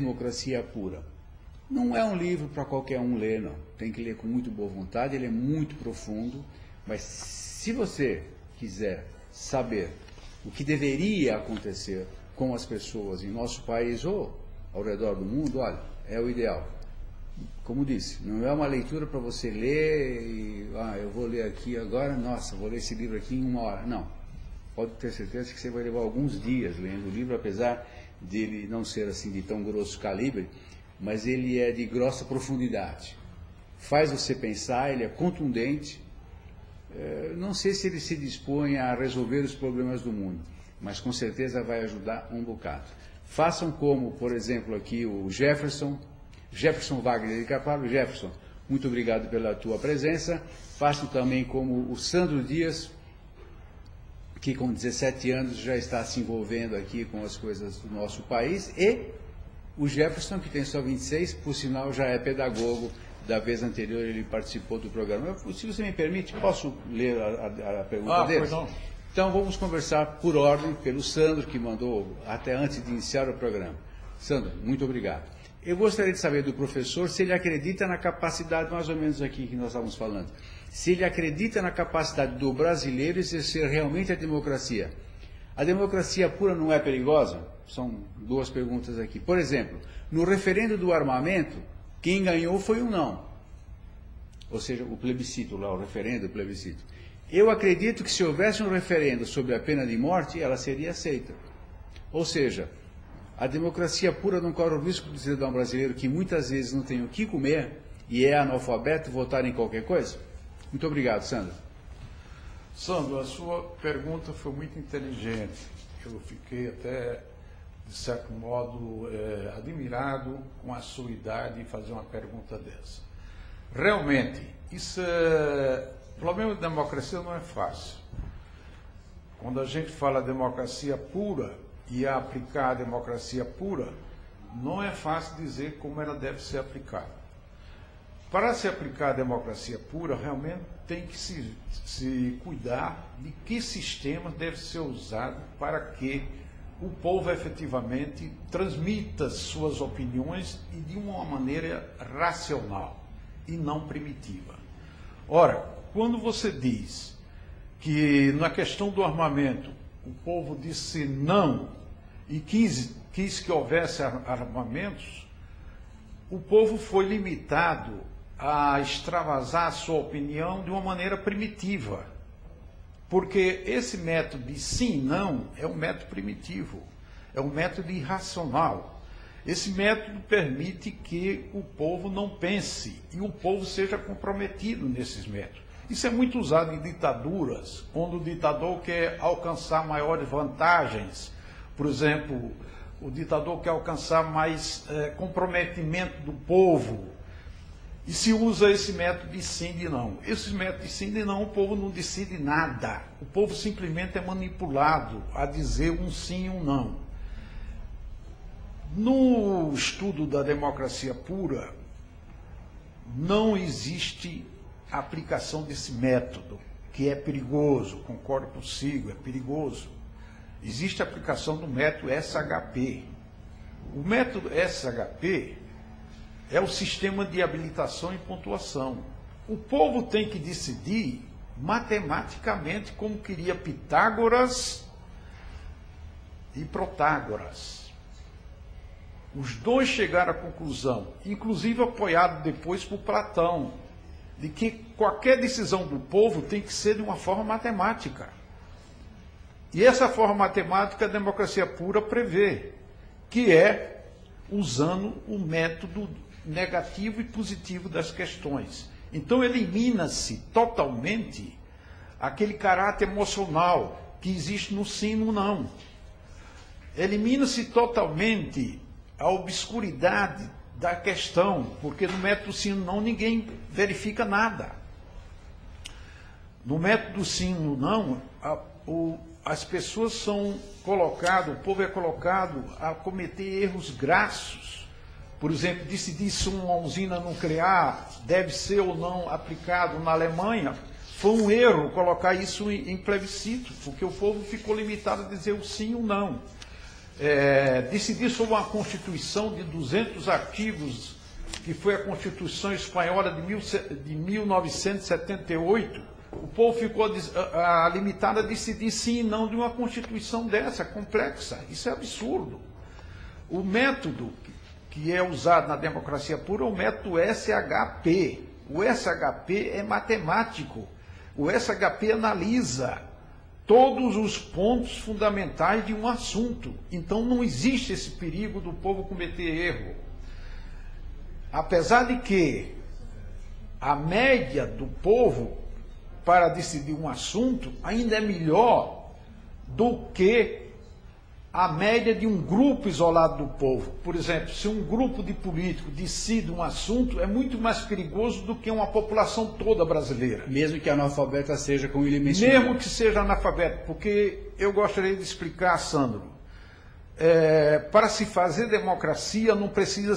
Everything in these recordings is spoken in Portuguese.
Democracia Pura. Não é um livro para qualquer um ler, não. Tem que ler com muito boa vontade, ele é muito profundo, mas se você quiser saber o que deveria acontecer com as pessoas em nosso país ou ao redor do mundo, olha, é o ideal. Como disse, não é uma leitura para você ler e, eu vou ler aqui agora, nossa, vou ler esse livro aqui em 1 hora. Não. Pode ter certeza que você vai levar alguns dias lendo o livro, apesar dele não ser assim de tão grosso calibre, mas ele é de grossa profundidade. Faz você pensar, ele é contundente. Não sei se ele se dispõe a resolver os problemas do mundo, mas com certeza vai ajudar um bocado. Façam como, por exemplo, aqui o Jefferson Wagner de Carvalho. Jefferson, muito obrigado pela tua presença. Façam também como o Sandro Dias, que com 17 anos já está se envolvendo aqui com as coisas do nosso país, e o Jefferson, que tem só 26, por sinal já é pedagogo, da vez anterior ele participou do programa. Se você me permite, posso ler a pergunta dele? Pois não. Então vamos conversar por ordem, pelo Sandro, que mandou até antes de iniciar o programa. Sandro, muito obrigado. Eu gostaria de saber do professor se ele acredita na capacidade, mais ou menos aqui que nós estávamos falando, se ele acredita na capacidade do brasileiro exercer realmente a democracia. A democracia pura não é perigosa? São duas perguntas aqui. Por exemplo, no referendo do armamento, quem ganhou foi o não. Ou seja, o plebiscito lá, o referendo, o plebiscito. Eu acredito que se houvesse um referendo sobre a pena de morte, ela seria aceita. Ou seja, a democracia pura não corre o risco do cidadão brasileiro, que muitas vezes não tem o que comer e é analfabeto, votar em qualquer coisa? Muito obrigado, Sandro. Sandro, a sua pergunta foi muito inteligente. Eu fiquei até, de certo modo, admirado com a sua idade em fazer uma pergunta dessa. Realmente, o problema da democracia não é fácil. Quando a gente fala democracia pura e aplicar a democracia pura, não é fácil dizer como ela deve ser aplicada. Para se aplicar a democracia pura, realmente tem que se cuidar de que sistema deve ser usado para que o povo efetivamente transmita suas opiniões e de uma maneira racional e não primitiva. Ora, quando você diz que na questão do armamento o povo disse não e quis que houvesse armamentos, o povo foi limitado a extravasar a sua opinião de uma maneira primitiva. Porque esse método de sim e não é um método primitivo, é um método irracional. Esse método permite que o povo não pense e o povo seja comprometido nesses métodos. Isso é muito usado em ditaduras, quando o ditador quer alcançar maiores vantagens. Por exemplo, o ditador quer alcançar mais comprometimento do povo. E se usa esse método de sim e de não. Esse método de sim e de não, o povo não decide nada. O povo simplesmente é manipulado a dizer um sim e um não. No estudo da democracia pura, não existe aplicação desse método, que é perigoso, concordo consigo, é perigoso. Existe a aplicação do método SHP. O método SHP é o sistema de habilitação e pontuação. O povo tem que decidir matematicamente como queria Pitágoras e Protágoras. Os dois chegaram à conclusão, inclusive apoiado depois por Platão, de que qualquer decisão do povo tem que ser de uma forma matemática. E essa forma matemática a democracia pura prevê, que é usando o método negativo e positivo das questões. Então elimina-se totalmente aquele caráter emocional que existe no sim e no não. Elimina-se totalmente a obscuridade da questão, porque no método sim e não ninguém verifica nada. No método sim e não, as pessoas são colocadas, o povo é colocado a cometer erros grassos. Por exemplo, decidir se uma usina nuclear deve ser ou não aplicado na Alemanha, foi um erro colocar isso em plebiscito, porque o povo ficou limitado a dizer o sim ou não. decidir sobre uma Constituição de 200 artigos, que foi a Constituição Espanhola de 1978, o povo ficou limitado a decidir sim e não de uma Constituição dessa, complexa. Isso é absurdo. O método que é usado na democracia pura é o método SHP. O SHP é matemático. O SHP analisa todos os pontos fundamentais de um assunto. Então não existe esse perigo do povo cometer erro. Apesar de que a média do povo para decidir um assunto ainda é melhor do que a média de um grupo isolado do povo. Por exemplo, se um grupo de políticos decide um assunto, é muito mais perigoso do que uma população toda brasileira. Mesmo que analfabeta seja, como ele mencionou. Mesmo que seja analfabeto, porque eu gostaria de explicar, Sandro, para se fazer democracia não precisa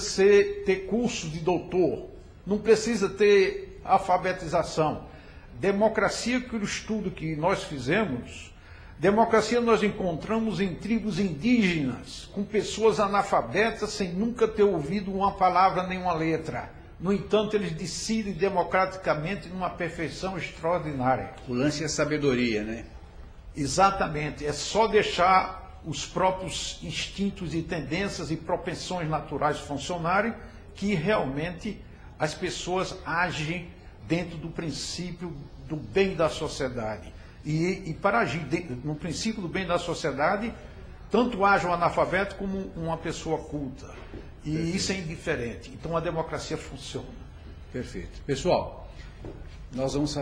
ter curso de doutor, não precisa ter alfabetização. Democracia, que o estudo que nós fizemos, democracia nós encontramos em tribos indígenas, com pessoas analfabetas sem nunca ter ouvido uma palavra nem uma letra. No entanto, eles decidem democraticamente numa perfeição extraordinária. O lance é a sabedoria, né? Exatamente. É só deixar os próprios instintos e tendências e propensões naturais funcionarem que realmente as pessoas agem dentro do princípio do bem da sociedade. E para agir no princípio do bem da sociedade, tanto age um analfabeto como uma pessoa culta. E perfeito. Isso é indiferente. Então a democracia funciona. Perfeito. Pessoal, nós vamos